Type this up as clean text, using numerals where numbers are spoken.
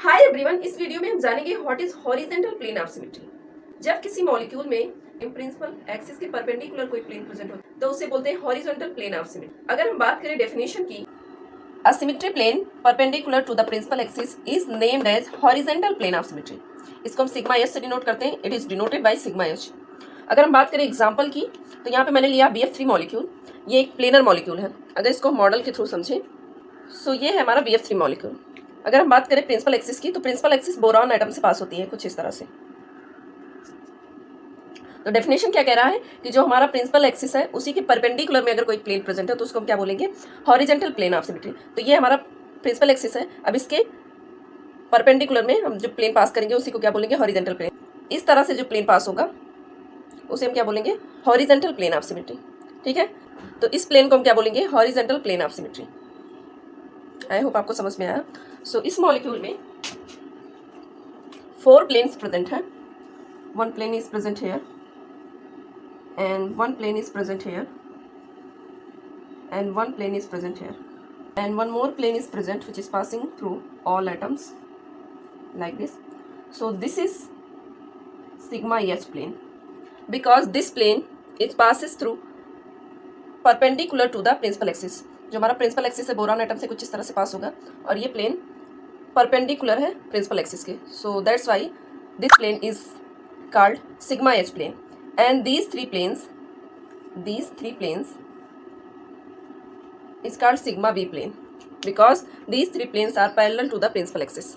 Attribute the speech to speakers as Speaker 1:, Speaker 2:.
Speaker 1: Hi everyone, इस video में हम जानेंगे what is horizontal plane of symmetry. जब किसी मॉलिक्यूल में प्रिंसिपल एक्सिस के परपेंडिकुलर कोई प्लेन प्रेजेंट हो तो उसे बोलते हैं हॉरिजॉन्टल प्लेन ऑफ सिमेट्री। अगर हम बात करें डेफिनेशन की, a symmetry plane perpendicular to the principal axis is named as horizontal plane of symmetry. इसको हम सिग्मा एच से डिनोट करते हैं। It is denoted by sigma H. अगर हम बात करें एग्जाम्पल की, तो यहाँ पे मैंने लिया BF3 मॉलिक्यूल। ये एक प्लेनर मॉलिक्यूल है। अगर इसको मॉडल के थ्रू समझें, सो ये है हमारा BF3 मॉलिक्यूल। अगर हम बात करें प्रिंसिपल एक्सिस की, तो प्रिंसिपल एक्सिस बोरॉन एटम से पास होती है कुछ इस तरह से। तो डेफिनेशन क्या कह रहा है कि जो हमारा प्रिंसिपल एक्सिस है उसी के परपेंडिकुलर में अगर कोई प्लेन प्रेजेंट है तो उसको हम क्या बोलेंगे, हॉरिजॉन्टल प्लेन ऑफ सिमेट्री। तो ये हमारा प्रिंसिपल एक्सिस है। अब इसके परपेंडिकुलर में हम जो प्लेन पास करेंगे उसी को क्या बोलेंगे, हॉरिजॉन्टल प्लेन। इस तरह से जो प्लेन पास होगा उसे हम क्या बोलेंगे, हॉरिजॉन्टल प्लेन ऑफ सिमेट्री। ठीक है, तो इस प्लेन को हम क्या बोलेंगे, horizontal plane of symmetry. I hope आपको समझ में आया। सो इस मॉलिक्यूल में 4 प्लेन्स प्रेजेंट हैं। 1 plane is present here and 1 plane is present here and 1 plane is present here and 1 more plane is present which is passing through all atoms like this. So this is sigma H plane because this plane it passes through perpendicular to the principal axis. जो हमारा principal axis है boron atom से कुछ इस तरह से pass होगा और ये प्लेन परपेंडिकुलर है प्रिंसिपल एक्सिस के। So that's why this plane is called sigma H plane, and these three planes is called sigma B plane because these 3 planes are parallel to the principal axis.